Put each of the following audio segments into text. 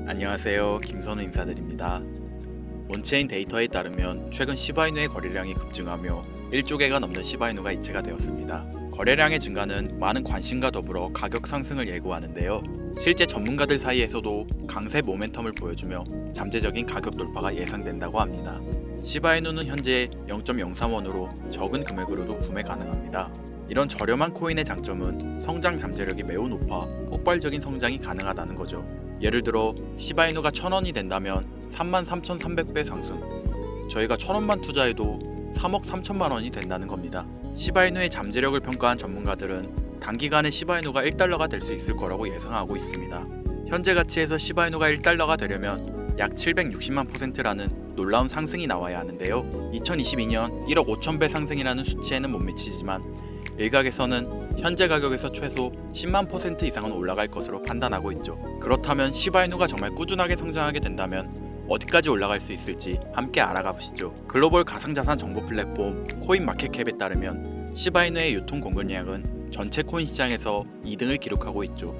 안녕하세요. 김선우 인사드립니다. 온체인 데이터에 따르면 최근 시바이누의 거래량이 급증하며 1조 개가 넘는 시바이누가 이체가 되었습니다. 거래량의 증가는 많은 관심과 더불어 가격 상승을 예고하는데요. 실제 전문가들 사이에서도 강세 모멘텀을 보여주며 잠재적인 가격 돌파가 예상된다고 합니다. 시바이누는 현재 0.03원으로 적은 금액으로도 구매 가능합니다. 이런 저렴한 코인의 장점은 성장 잠재력이 매우 높아 폭발적인 성장이 가능하다는 거죠. 예를 들어 시바이누가 1000원이 된다면 33,300배 상승, 저희가 1000원만 투자해도 3억 3천만 원이 된다는 겁니다. 시바이누의 잠재력을 평가한 전문가들은 단기간에 시바이누가 1달러가 될 수 있을 거라고 예상하고 있습니다. 현재 가치에서 시바이누가 1달러가 되려면 약 760만 %라는 놀라운 상승이 나와야 하는데요. 2022년 1억 5천 배 상승이라는 수치에는 못 미치지만 일각에서는 현재 가격에서 최소 10만 % 이상은 올라갈 것으로 판단하고 있죠. 그렇다면 시바이누가 정말 꾸준하게 성장하게 된다면 어디까지 올라갈 수 있을지 함께 알아가 보시죠. 글로벌 가상자산 정보 플랫폼 코인마켓캡에 따르면 시바이누의 유통 공급량은 전체 코인 시장에서 2등을 기록하고 있죠.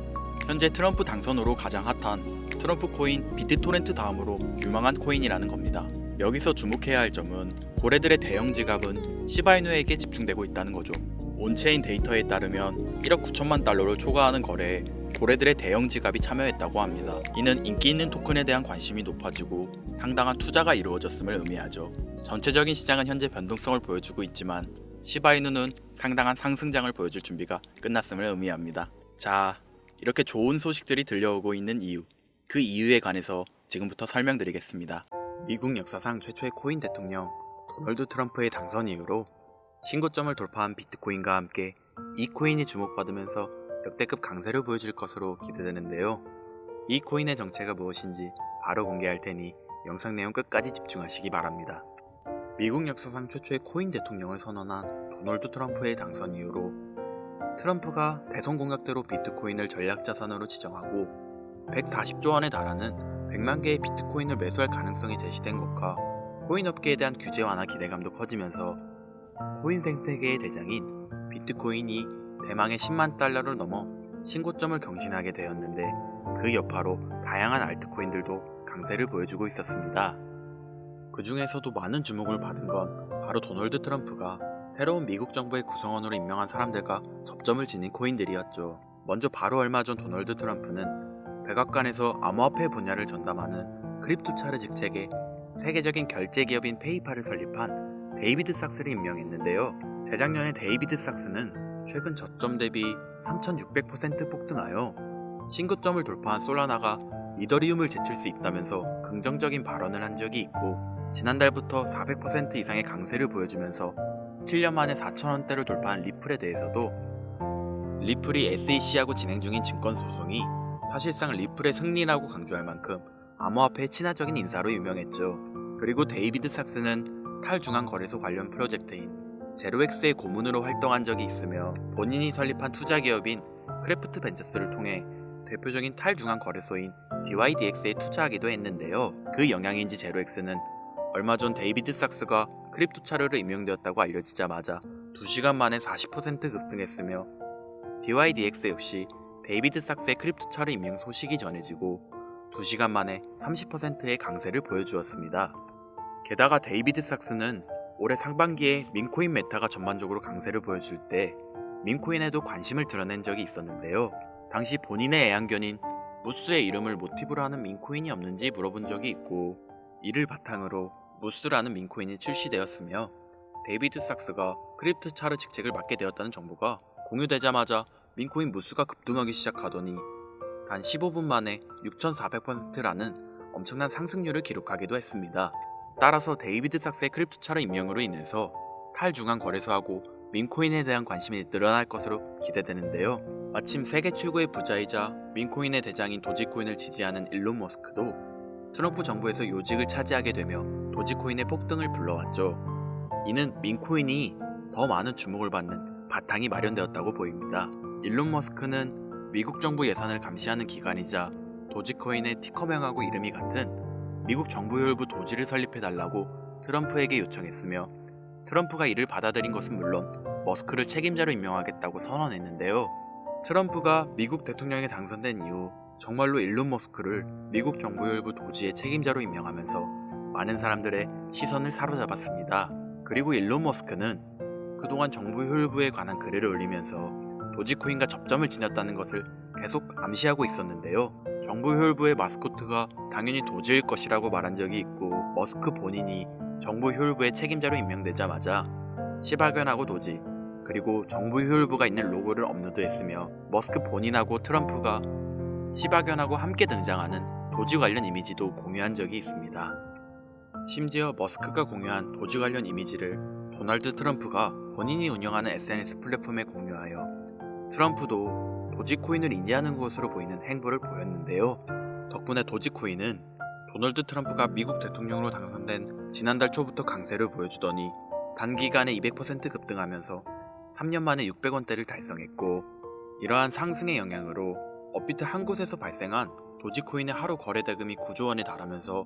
현재 트럼프 당선으로 가장 핫한 트럼프 코인 비트토렌트 다음으로 유망한 코인이라는 겁니다. 여기서 주목해야 할 점은 고래들의 대형 지갑은 시바이누에게 집중되고 있다는 거죠. 온체인 데이터에 따르면 1억 9천만 달러를 초과하는 거래에 고래들의 대형 지갑이 참여했다고 합니다. 이는 인기 있는 토큰에 대한 관심이 높아지고 상당한 투자가 이루어졌음을 의미하죠. 전체적인 시장은 현재 변동성을 보여주고 있지만 시바이누는 상당한 상승장을 보여줄 준비가 끝났음을 의미합니다. 자, 이렇게 좋은 소식들이 들려오고 있는 이유, 그 이유에 관해서 지금부터 설명드리겠습니다. 미국 역사상 최초의 코인 대통령 도널드 트럼프의 당선 이후로 신고점을 돌파한 비트코인과 함께 이 코인이 주목받으면서 역대급 강세를 보여줄 것으로 기대되는데요. 이 코인의 정체가 무엇인지 바로 공개할 테니 영상 내용 끝까지 집중하시기 바랍니다. 미국 역사상 최초의 코인 대통령을 선언한 도널드 트럼프의 당선 이후로 트럼프가 대선 공약대로 비트코인을 전략자산으로 지정하고 140조 원에 달하는 100만 개의 비트코인을 매수할 가능성이 제시된 것과 코인 업계에 대한 규제 완화 기대감도 커지면서 코인 생태계의 대장인 비트코인이 대망의 10만 달러를 넘어 신고점을 경신하게 되었는데 그 여파로 다양한 알트코인들도 강세를 보여주고 있었습니다. 그 중에서도 많은 주목을 받은 건 바로 도널드 트럼프가 새로운 미국 정부의 구성원으로 임명한 사람들과 접점을 지닌 코인들이었죠. 먼저 바로 얼마 전 도널드 트럼프는 백악관에서 암호화폐 분야를 전담하는 크립토차르 직책에 세계적인 결제 기업인 페이팔을 설립한 데이비드 삭스를 임명했는데요. 재작년에 데이비드 삭스는 최근 저점 대비 3600% 폭등하여 신고점을 돌파한 솔라나가 이더리움을 제칠 수 있다면서 긍정적인 발언을 한 적이 있고 지난달부터 400% 이상의 강세를 보여주면서 7년 만에 4,000원대를 돌파한 리플에 대해서도 리플이 SEC하고 진행 중인 증권소송이 사실상 리플의 승리라고 강조할 만큼 암호화폐의 친화적인 인사로 유명했죠. 그리고 데이비드 삭스는 탈중앙 거래소 관련 프로젝트인 제로엑스의 고문으로 활동한 적이 있으며 본인이 설립한 투자기업인 크래프트 벤처스를 통해 대표적인 탈중앙 거래소인 DYDX에 투자하기도 했는데요. 그 영향인지 제로엑스는 얼마 전 데이비드 삭스가 크립토차르로 임명되었다고 알려지자마자 2시간 만에 40% 급등했으며 DYDX 역시 데이비드 삭스의 크립토차르 임명 소식이 전해지고 2시간 만에 30%의 강세를 보여주었습니다. 게다가 데이비드 삭스는 올해 상반기에 밈코인 메타가 전반적으로 강세를 보여줄 때 밈코인에도 관심을 드러낸 적이 있었는데요. 당시 본인의 애완견인 무스의 이름을 모티브로 하는 밈코인이 없는지 물어본 적이 있고 이를 바탕으로 무스라는 밈코인이 출시되었으며 데이비드 삭스가 크립토차르 직책을 맡게 되었다는 정보가 공유되자마자 밈코인 무스가 급등하기 시작하더니 단 15분 만에 6400%라는 엄청난 상승률을 기록하기도 했습니다. 따라서 데이비드 삭스의 크립토차르 임명으로 인해서 탈중앙 거래소하고 밈코인에 대한 관심이 늘어날 것으로 기대되는데요. 마침 세계 최고의 부자이자 밈코인의 대장인 도지코인을 지지하는 일론 머스크도 트럼프 정부에서 요직을 차지하게 되며 도지코인의 폭등을 불러왔죠. 이는 밈코인이 더 많은 주목을 받는 바탕이 마련되었다고 보입니다. 일론 머스크는 미국 정부 예산을 감시하는 기관이자 도지코인의 티커명하고 이름이 같은 미국 정부혈부 도지를 설립해달라고 트럼프에게 요청했으며 트럼프가 이를 받아들인 것은 물론 머스크를 책임자로 임명하겠다고 선언했는데요. 트럼프가 미국 대통령에 당선된 이후 정말로 일론 머스크를 미국 정부혈부 도지의 책임자로 임명하면서 많은 사람들의 시선을 사로잡았습니다. 그리고 일론 머스크는 그동안 정부 혈부에 관한 글을 올리면서 도지코인과 접점을 지녔다는 것을 계속 암시하고 있었는데요. 정부 혈부의 마스코트가 당연히 도지일 것이라고 말한 적이 있고, 머스크 본인이 정부 혈부의 책임자로 임명되자마자 시바견하고 도지, 그리고 정부 혈부가 있는 로고를 업로드했으며, 머스크 본인하고 트럼프가 시바견하고 함께 등장하는 도지 관련 이미지도 공유한 적이 있습니다. 심지어 머스크가 공유한 도지 관련 이미지를 도널드 트럼프가 본인이 운영하는 SNS 플랫폼에 공유하여 트럼프도 도지코인을 인지하는 것으로 보이는 행보를 보였는데요. 덕분에 도지코인은 도널드 트럼프가 미국 대통령으로 당선된 지난달 초부터 강세를 보여주더니 단기간에 200% 급등하면서 3년 만에 600원대를 달성했고, 이러한 상승의 영향으로 업비트 한 곳에서 발생한 도지코인의 하루 거래 대금이 9조 원에 달하면서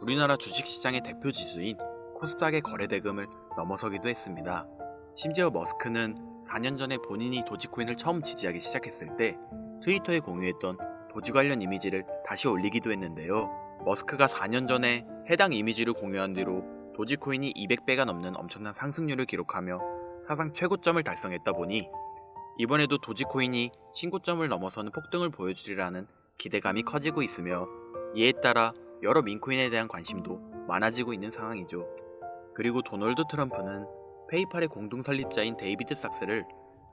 우리나라 주식시장의 대표 지수인 코스닥의 거래 대금을 넘어서기도 했습니다. 심지어 머스크는 4년 전에 본인이 도지코인을 처음 지지하기 시작했을 때 트위터에 공유했던 도지 관련 이미지를 다시 올리기도 했는데요. 머스크가 4년 전에 해당 이미지를 공유한 뒤로 도지코인이 200배가 넘는 엄청난 상승률을 기록하며 사상 최고점을 달성했다 보니 이번에도 도지코인이 신고점을 넘어서는 폭등을 보여주리라는 기대감이 커지고 있으며, 이에 따라 여러 민코인에 대한 관심도 많아지고 있는 상황이죠. 그리고 도널드 트럼프는 페이팔의 공동 설립자인 데이비드 sak스를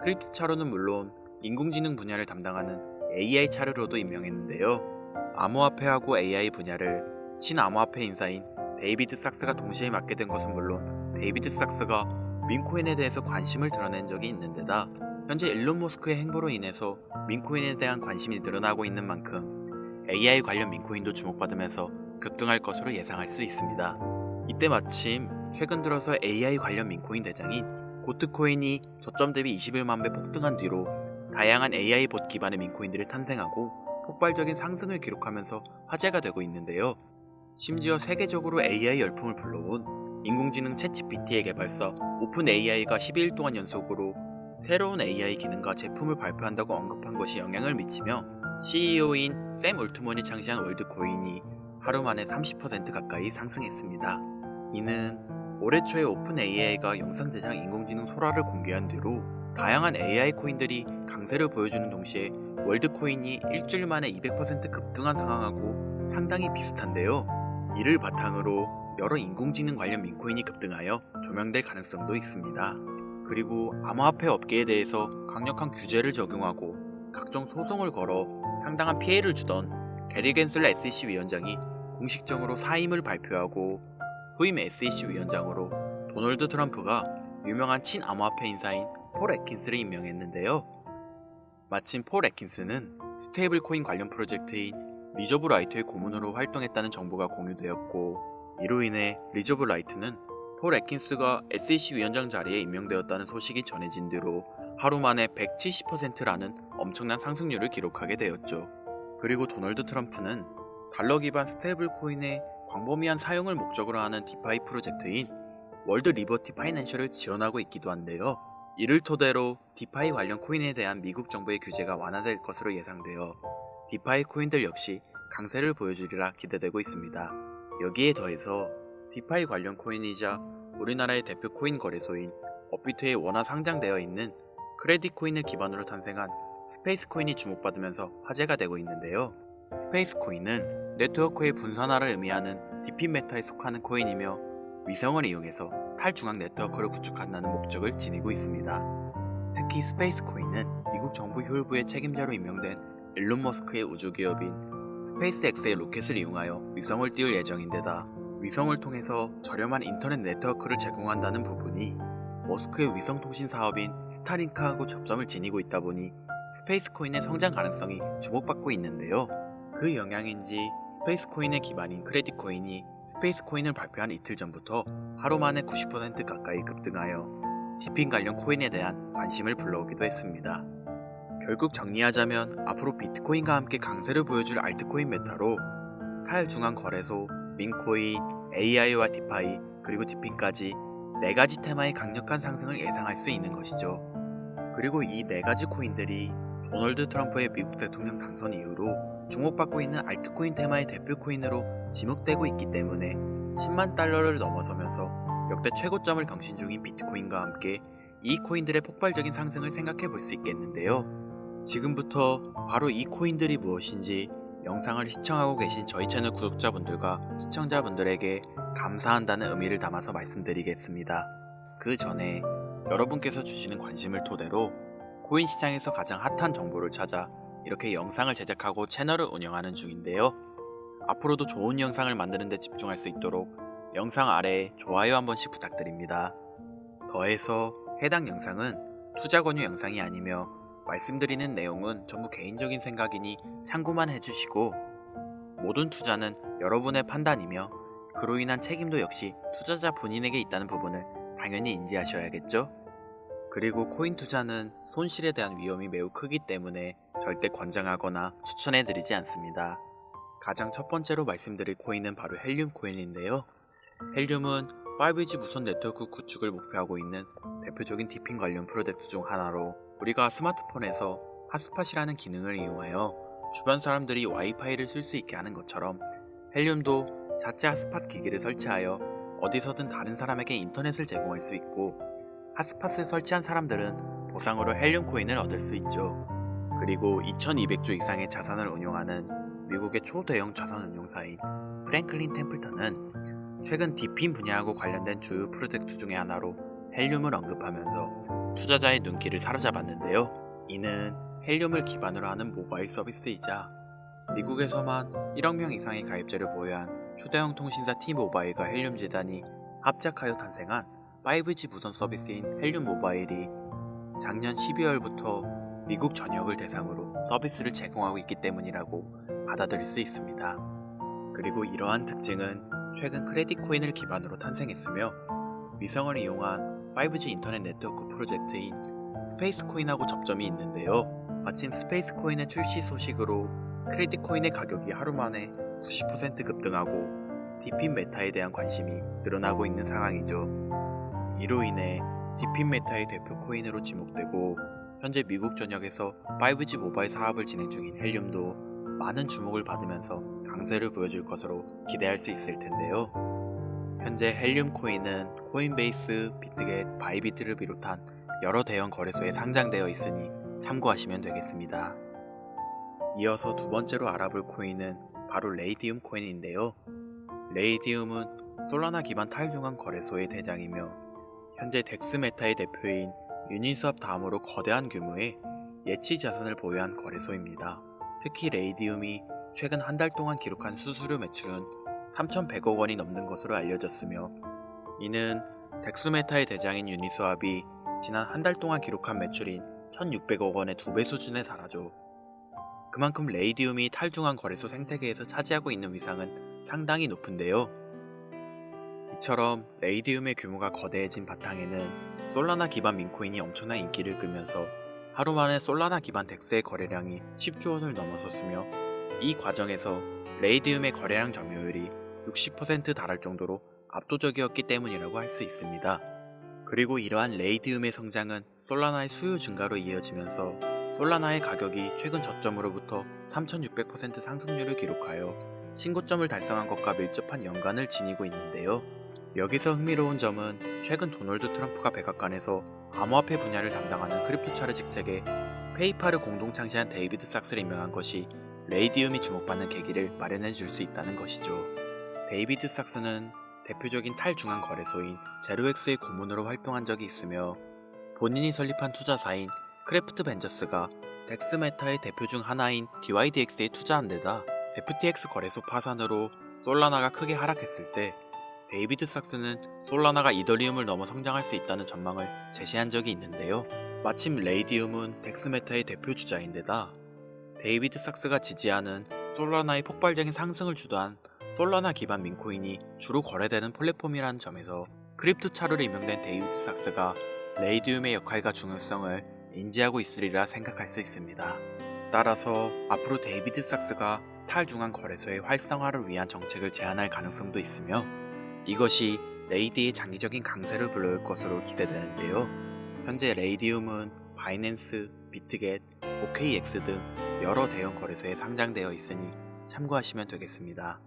크립토 차로는 물론 인공지능 분야를 담당하는 AI 차르로도 임명했는데요. 암호화폐하고 AI 분야를 친암호화폐 인사인 데이비드 sak스가 동시에 맡게 된 것은 물론, 데이비드 sak스가 민코인에 대해서 관심을 드러낸 적이 있는 데다 현재 일론 머스크의 행보로 인해서 민코인에 대한 관심이 늘어나고 있는 만큼 AI 관련 민코인도 주목받으면서 급등할 것으로 예상할 수 있습니다. 이때 마침 최근 들어서 AI 관련 민코인 대장인 고트코인이 저점 대비 21만 배 폭등한 뒤로 다양한 AI 봇 기반의 민코인들이 탄생하고 폭발적인 상승을 기록하면서 화제가 되고 있는데요. 심지어 세계적으로 AI 열풍을 불러온 인공지능 챗GPT의 개발사 오픈AI가 12일 동안 연속으로 새로운 AI 기능과 제품을 발표한다고 언급한 것이 영향을 미치며 CEO인 샘 올트먼이 창시한 월드코인이 하루 만에 30% 가까이 상승했습니다. 이는 올해 초에 오픈AI가 영상 제작 인공지능 소라를 공개한 뒤로 다양한 AI 코인들이 강세를 보여주는 동시에 월드코인이 일주일 만에 200% 급등한 상황하고 상당히 비슷한데요. 이를 바탕으로 여러 인공지능 관련 민코인이 급등하여 조명될 가능성도 있습니다. 그리고 암호화폐 업계에 대해서 강력한 규제를 적용하고 각종 소송을 걸어 상당한 피해를 주던 게리 겐슬러 SEC 위원장이 공식적으로 사임을 발표하고 후임 SEC 위원장으로 도널드 트럼프가 유명한 친암호화폐 인사인 폴 애킨스를 임명했는데요. 마침 폴 애킨스는 스테이블 코인 관련 프로젝트인 리저브 라이트의 고문으로 활동했다는 정보가 공유되었고, 이로 인해 리저브 라이트는 폴 애킨스가 SEC 위원장 자리에 임명되었다는 소식이 전해진 뒤로 하루 만에 170%라는 엄청난 상승률을 기록하게 되었죠. 그리고 도널드 트럼프는 달러 기반 스테이블 코인의 광범위한 사용을 목적으로 하는 디파이 프로젝트인 월드 리버티 파이낸셜을 지원하고 있기도 한데요. 이를 토대로 디파이 관련 코인에 대한 미국 정부의 규제가 완화될 것으로 예상되어 디파이 코인들 역시 강세를 보여주리라 기대되고 있습니다. 여기에 더해서 디파이 관련 코인이자 우리나라의 대표 코인 거래소인 업비트에 원화 상장되어 있는 크레딧 코인을 기반으로 탄생한 스페이스 코인이 주목받으면서 화제가 되고 있는데요. 스페이스 코인은 네트워크의 분산화를 의미하는 DP 메타에 속하는 코인이며 위성을 이용해서 탈중앙 네트워크를 구축한다는 목적을 지니고 있습니다. 특히 스페이스 코인은 미국 정부 혈부의 책임자로 임명된 일론 머스크의 우주기업인 스페이스X의 로켓을 이용하여 위성을 띄울 예정인데다 위성을 통해서 저렴한 인터넷 네트워크를 제공한다는 부분이 머스크의 위성통신 사업인 스타링크하고 접점을 지니고 있다 보니 스페이스 코인의 성장 가능성이 주목받고 있는데요. 그 영향인지 스페이스 코인의 기반인 크레딧 코인이 스페이스 코인을 발표한 이틀 전부터 하루 만에 90% 가까이 급등하여 디핑 관련 코인에 대한 관심을 불러오기도 했습니다. 결국 정리하자면 앞으로 비트코인과 함께 강세를 보여줄 알트코인 메타로 탈중앙 거래소, 민코인, AI와 디파이, 그리고 디핑까지 4가지 테마의 강력한 상승을 예상할 수 있는 것이죠. 그리고 이 4가지 코인들이 도널드 트럼프의 미국 대통령 당선 이후로 주목받고 있는 알트코인 테마의 대표 코인으로 지목되고 있기 때문에 10만 달러를 넘어서면서 역대 최고점을 경신 중인 비트코인과 함께 이 코인들의 폭발적인 상승을 생각해 볼 수 있겠는데요. 지금부터 바로 이 코인들이 무엇인지 영상을 시청하고 계신 저희 채널 구독자분들과 시청자분들에게 감사한다는 의미를 담아서 말씀드리겠습니다. 그 전에 여러분께서 주시는 관심을 토대로 코인 시장에서 가장 핫한 정보를 찾아 이렇게 영상을 제작하고 채널을 운영하는 중인데요. 앞으로도 좋은 영상을 만드는 데 집중할 수 있도록 영상 아래에 좋아요 한 번씩 부탁드립니다. 더해서 해당 영상은 투자 권유 영상이 아니며 말씀드리는 내용은 전부 개인적인 생각이니 참고만 해주시고, 모든 투자는 여러분의 판단이며 그로 인한 책임도 역시 투자자 본인에게 있다는 부분을 당연히 인지하셔야겠죠? 그리고 코인 투자는 손실에 대한 위험이 매우 크기 때문에 절대 권장하거나 추천해드리지 않습니다. 가장 첫 번째로 말씀드릴 코인은 바로 헬륨 코인인데요. 헬륨은 5G 무선 네트워크 구축을 목표하고 있는 대표적인 디핑 관련 프로젝트 중 하나로, 우리가 스마트폰에서 핫스팟이라는 기능을 이용하여 주변 사람들이 와이파이를 쓸 수 있게 하는 것처럼 헬륨도 자체 핫스팟 기기를 설치하여 어디서든 다른 사람에게 인터넷을 제공할 수 있고, 핫스팟을 설치한 사람들은 보상으로 헬륨 코인을 얻을 수 있죠. 그리고 2200조 이상의 자산을 운용하는 미국의 초대형 자산 운용사인 프랭클린 템플턴은 최근 디핀 분야하고 관련된 주요 프로젝트 중의 하나로 헬륨을 언급하면서 투자자의 눈길을 사로잡았는데요. 이는 헬륨을 기반으로 하는 모바일 서비스이자 미국에서만 1억 명 이상의 가입자를 보유한 초대형 통신사 T모바일과 헬륨 재단이 합작하여 탄생한 5G 무선 서비스인 헬륨 모바일이 작년 12월부터 미국 전역을 대상으로 서비스를 제공하고 있기 때문이라고 받아들일 수 있습니다. 그리고 이러한 특징은 최근 크레딧 코인을 기반으로 탄생했으며, 위성을 이용한 5G 인터넷 네트워크 프로젝트인 스페이스 코인하고 접점이 있는데요. 마침 스페이스 코인의 출시 소식으로 크레딧 코인의 가격이 하루 만에 90% 급등하고 디핀 메타에 대한 관심이 늘어나고 있는 상황이죠. 이로 인해 디핀 메타의 대표 코인으로 지목되고 현재 미국 전역에서 5G 모바일 사업을 진행 중인 헬륨도 많은 주목을 받으면서 강세를 보여줄 것으로 기대할 수 있을 텐데요. 현재 헬륨 코인은 코인베이스, 비트겟, 바이비트를 비롯한 여러 대형 거래소에 상장되어 있으니 참고하시면 되겠습니다. 이어서 두 번째로 알아볼 코인은 바로 레이디움 코인인데요. 레이디움은 솔라나 기반 탈중앙 거래소의 대장이며 현재 덱스메타의 대표인 유니스왑 다음으로 거대한 규모의 예치 자산을 보유한 거래소입니다. 특히 레이디움이 최근 한 달 동안 기록한 수수료 매출은 3,100억 원이 넘는 것으로 알려졌으며, 이는 덱스메타의 대장인 유니스왑이 지난 한 달 동안 기록한 매출인 1,600억 원의 2배 수준에 달하죠. 그만큼 레이디움이 탈중앙 거래소 생태계에서 차지하고 있는 위상은 상당히 높은데요. 이처럼 레이디움의 규모가 거대해진 바탕에는 솔라나 기반 민코인이 엄청난 인기를 끌면서 하루 만에 솔라나 기반 덱스의 거래량이 10조 원을 넘어섰으며, 이 과정에서 레이디움의 거래량 점유율이 60% 달할 정도로 압도적이었기 때문이라고 할 수 있습니다. 그리고 이러한 레이디움의 성장은 솔라나의 수요 증가로 이어지면서 솔라나의 가격이 최근 저점으로부터 3600% 상승률을 기록하여 신고점을 달성한 것과 밀접한 연관을 지니고 있는데요. 여기서 흥미로운 점은 최근 도널드 트럼프가 백악관에서 암호화폐 분야를 담당하는 크립토차르 직책에 페이팔을 공동 창시한 데이비드 삭스를 임명한 것이 레이디움이 주목받는 계기를 마련해 줄 수 있다는 것이죠. 데이비드 삭스는 대표적인 탈중앙 거래소인 제로엑스의 고문으로 활동한 적이 있으며, 본인이 설립한 투자사인 크래프트 벤저스가 덱스메타의 대표 중 하나인 DYDX에 투자한 데다 FTX 거래소 파산으로 솔라나가 크게 하락했을 때 데이비드 삭스는 솔라나가 이더리움을 넘어 성장할 수 있다는 전망을 제시한 적이 있는데요. 마침 레이디움은 덱스메타의 대표 주자인데다 데이비드 삭스가 지지하는 솔라나의 폭발적인 상승을 주도한 솔라나 기반 민코인이 주로 거래되는 플랫폼이라는 점에서 크립토차르로 임명된 데이비드 삭스가 레이디움의 역할과 중요성을 인지하고 있으리라 생각할 수 있습니다. 따라서 앞으로 데이비드 삭스가 탈중앙 거래소의 활성화를 위한 정책을 제안할 가능성도 있으며, 이것이 레이디의 장기적인 강세를 불러올 것으로 기대되는데요. 현재 레이디움은 바이낸스, 비트겟, OKX 등 여러 대형 거래소에 상장되어 있으니 참고하시면 되겠습니다.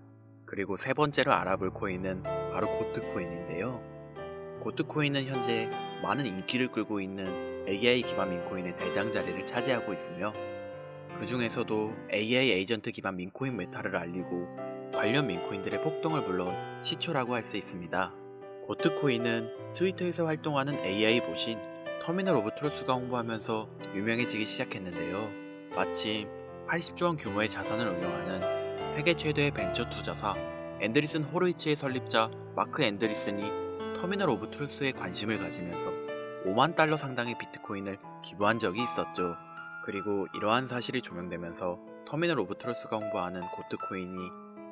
그리고 세 번째로 알아볼 코인은 바로 고트코인인데요. 고트코인은 현재 많은 인기를 끌고 있는 AI 기반 민코인의 대장 자리를 차지하고 있으며 그 중에서도 AI 에이전트 기반 민코인 메타를 알리고 관련 민코인들의 폭동을 불러온 시초라고 할 수 있습니다. 고트코인은 트위터에서 활동하는 AI 보신 터미널 오브 트루스가 홍보하면서 유명해지기 시작했는데요. 마침 80조 원 규모의 자산을 운영하는 세계 최대의 벤처 투자사 앤드리슨 호로이츠의 설립자 마크 앤드리슨이 터미널 오브 트루스에 관심을 가지면서 5만 달러 상당의 비트코인을 기부한 적이 있었죠. 그리고 이러한 사실이 조명되면서 터미널 오브 트루스가 홍보하는 고트코인이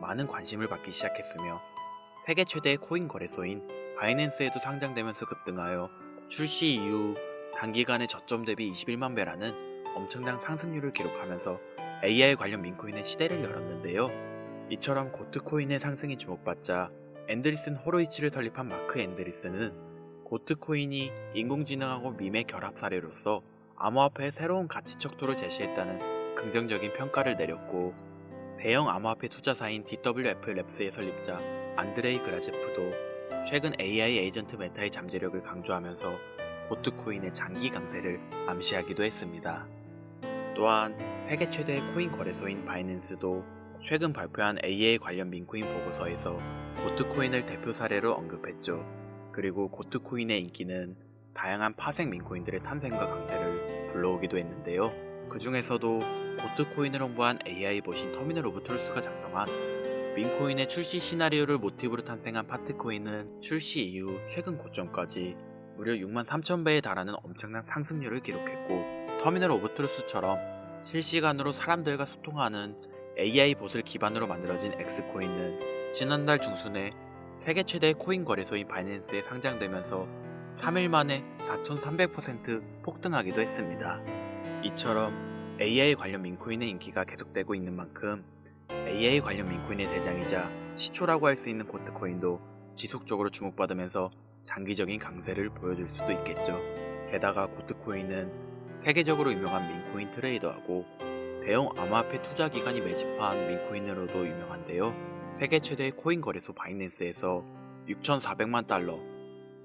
많은 관심을 받기 시작했으며 세계 최대의 코인 거래소인 바이낸스에도 상장되면서 급등하여 출시 이후 단기간에 저점 대비 21만 배라는 엄청난 상승률을 기록하면서 AI 관련 민코인의 시대를 열었는데요. 이처럼 고트코인의 상승이 주목받자 앤드리슨 호로이치를 설립한 마크 앤드리슨은 고트코인이 인공지능하고 밈의 결합 사례로서 암호화폐의 새로운 가치 척도를 제시했다는 긍정적인 평가를 내렸고 대형 암호화폐 투자사인 DWF 랩스의 설립자 안드레이 그라제프도 최근 AI 에이전트 메타의 잠재력을 강조하면서 고트코인의 장기 강세를 암시하기도 했습니다. 또한 세계 최대의 코인 거래소인 바이낸스도 최근 발표한 AI 관련 민코인 보고서에서 고트코인을 대표 사례로 언급했죠. 그리고 고트코인의 인기는 다양한 파생 민코인들의 탄생과 강세를 불러오기도 했는데요. 그 중에서도 고트코인을 홍보한 AI 보신 터미널 오브 트루스가 작성한 민코인의 출시 시나리오를 모티브로 탄생한 파트코인은 출시 이후 최근 고점까지 무려 6만 3천 배에 달하는 엄청난 상승률을 기록했고 터미널 오브 트루스처럼 실시간으로 사람들과 소통하는 AI 봇을 기반으로 만들어진 X코인은 지난달 중순에 세계 최대의 코인 거래소인 바이낸스에 상장되면서 3일 만에 4,300% 폭등하기도 했습니다. 이처럼 AI 관련 민코인의 인기가 계속되고 있는 만큼 AI 관련 민코인의 대장이자 시초라고 할 수 있는 고트코인도 지속적으로 주목받으면서 장기적인 강세를 보여줄 수도 있겠죠. 게다가 고트코인은 세계적으로 유명한 민코인 트레이더하고 대형 암호화폐 투자 기관이 매집한 민코인으로도 유명한데요. 세계 최대의 코인 거래소 바이낸스에서 6,400만 달러,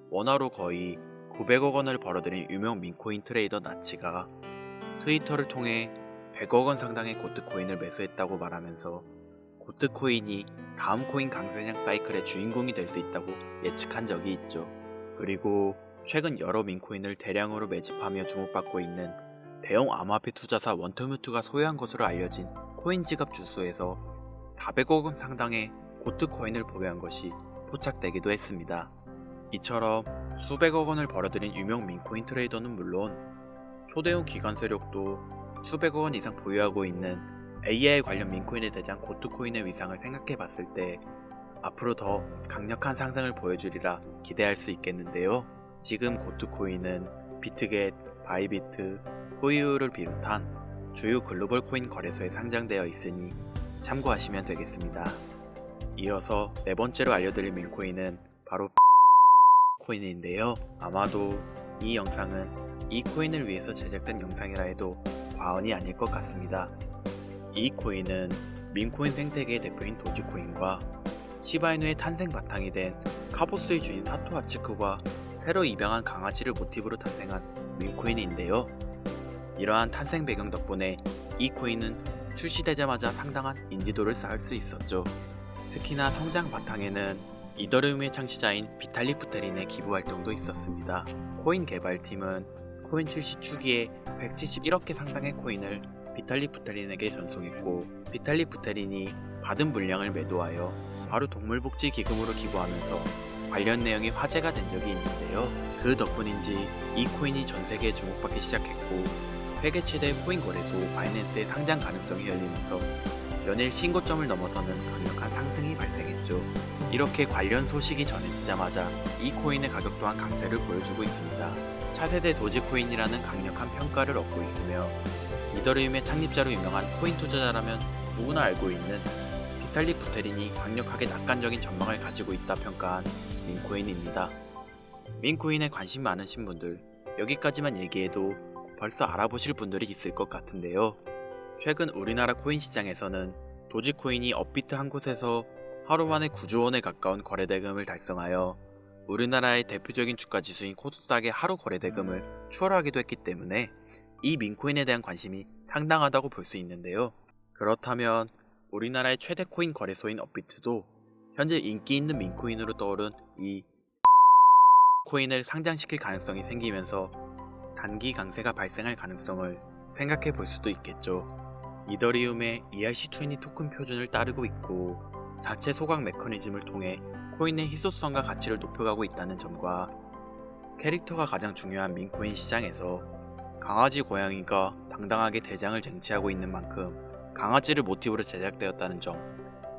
원화로 거의 900억 원을 벌어들인 유명 민코인 트레이더 나치가 트위터를 통해 100억 원 상당의 고트코인을 매수했다고 말하면서 고트코인이 다음 코인 강세장 사이클의 주인공이 될 수 있다고 예측한 적이 있죠. 그리고 최근 여러 민코인을 대량으로 매집하며 주목받고 있는 대형 암호화폐 투자사 원터뮤트가 소유한 것으로 알려진 코인 지갑 주소에서 400억 원 상당의 고트코인을 보유한 것이 포착되기도 했습니다. 이처럼 수백억 원을 벌어들인 유명 민코인 트레이더는 물론 초대형 기관 세력도 수백억 원 이상 보유하고 있는 AI 관련 민코인에 대한 고트코인의 위상을 생각해봤을 때 앞으로 더 강력한 상승을 보여주리라 기대할 수 있겠는데요. 지금 고트코인은 비트겟, 바이비트, 후이유를 비롯한 주요 글로벌 코인 거래소에 상장되어 있으니 참고하시면 되겠습니다. 이어서 네 번째로 알려드릴 민코인은 바로 코인인데요. 아마도 이 영상은 이 코인을 위해서 제작된 영상이라 해도 과언이 아닐 것 같습니다. 이 코인은 민코인 생태계의 대표인 도지코인과 시바이누의 탄생 바탕이 된 카보스의 주인 사토 아츠크가 새로 입양한 강아지를 모티브로 탄생한 민코인인데요. 이러한 탄생 배경 덕분에 이 코인은 출시되자마자 상당한 인지도를 쌓을 수 있었죠. 특히나 성장 바탕에는 이더리움의 창시자인 비탈릭 부테린의 기부 활동도 있었습니다. 코인 개발팀은 코인 출시 초기에 171억 개 상당의 코인을 비탈릭 부테린에게 전송했고 비탈릭 부테린이 받은 물량을 매도하여 바로 동물복지 기금으로 기부하면서 관련 내용이 화제가 된 적이 있는데요. 그 덕분인지 이 코인이 전 세계에 주목받기 시작했고 세계 최대 코인 거래소 바이낸스의 상장 가능성이 열리면서 연일 신고점을 넘어서는 강력한 상승이 발생했죠. 이렇게 관련 소식이 전해지자마자 이 코인의 가격 또한 강세를 보여주고 있습니다. 차세대 도지코인이라는 강력한 평가를 얻고 있으며 이더리움의 창립자로 유명한 코인 투자자라면 누구나 알고 있는 비탈릭 부테린이 강력하게 낙관적인 전망을 가지고 있다 평가한 민코인입니다. 민코인에 관심 많으신 분들 여기까지만 얘기해도 벌써 알아보실 분들이 있을 것 같은데요. 최근 우리나라 코인 시장에서는 도지코인이 업비트 한 곳에서 하루 만에 9조 원에 가까운 거래대금을 달성하여 우리나라의 대표적인 주가 지수인 코스닥의 하루 거래대금을 추월하기도 했기 때문에 이 민코인에 대한 관심이 상당하다고 볼 수 있는데요. 그렇다면 우리나라의 최대 코인 거래소인 업비트도 현재 인기 있는 민코인으로 떠오른 이 코인을 상장시킬 가능성이 생기면서 단기 강세가 발생할 가능성을 생각해 볼 수도 있겠죠. 이더리움의 ERC20 토큰 표준을 따르고 있고 자체 소각 메커니즘을 통해 코인의 희소성과 가치를 높여가고 있다는 점과 캐릭터가 가장 중요한 민코인 시장에서 강아지 고양이가 당당하게 대장을 쟁취하고 있는 만큼 강아지를 모티브로 제작되었다는 점,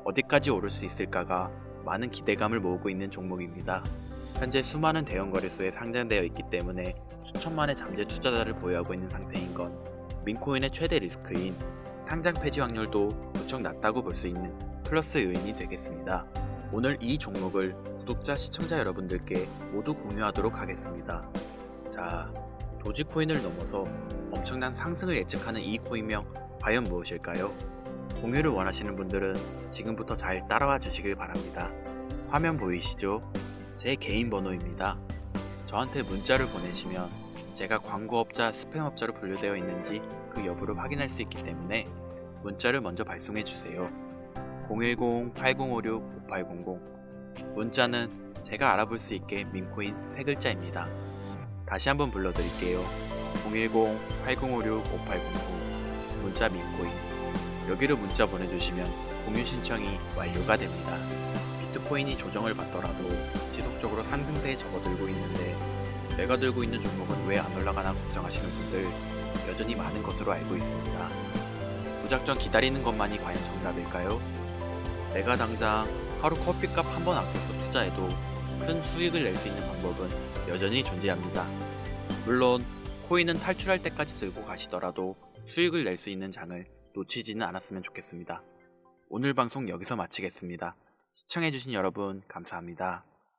어디까지 오를 수 있을까가 많은 기대감을 모으고 있는 종목입니다. 현재 수많은 대형 거래소에 상장되어 있기 때문에 수천만의 잠재 투자자를 보유하고 있는 상태인 건 민코인의 최대 리스크인 상장 폐지 확률도 무척 낮다고 볼 수 있는 플러스 요인이 되겠습니다. 오늘 이 종목을 구독자, 시청자 여러분들께 모두 공유하도록 하겠습니다. 자, 도지코인을 넘어서 엄청난 상승을 예측하는 이 코인명 과연 무엇일까요? 공유를 원하시는 분들은 지금부터 잘 따라와 주시길 바랍니다. 화면 보이시죠? 제 개인 번호입니다. 저한테 문자를 보내시면 제가 광고업자, 스팸업자로 분류되어 있는지 그 여부를 확인할 수 있기 때문에 문자를 먼저 발송해 주세요. 010-8056-5800 문자는 제가 알아볼 수 있게 민코인 3글자입니다. 다시 한번 불러드릴게요. 010-8056-5800 문자 민코인. 여기로 문자 보내주시면 공유 신청이 완료가 됩니다. 비트코인이 조정을 받더라도 지속적으로 상승세에 접어들고 있는데 내가 들고 있는 종목은 왜 안 올라가나 걱정하시는 분들 여전히 많은 것으로 알고 있습니다. 무작정 기다리는 것만이 과연 정답일까요? 내가 당장 하루 커피값 한 번 아껴서 투자해도 큰 수익을 낼 수 있는 방법은 여전히 존재합니다. 물론 코인은 탈출할 때까지 들고 가시더라도 수익을 낼 수 있는 장을 놓치지는 않았으면 좋겠습니다. 오늘 방송 여기서 마치겠습니다. 시청해주신 여러분 감사합니다.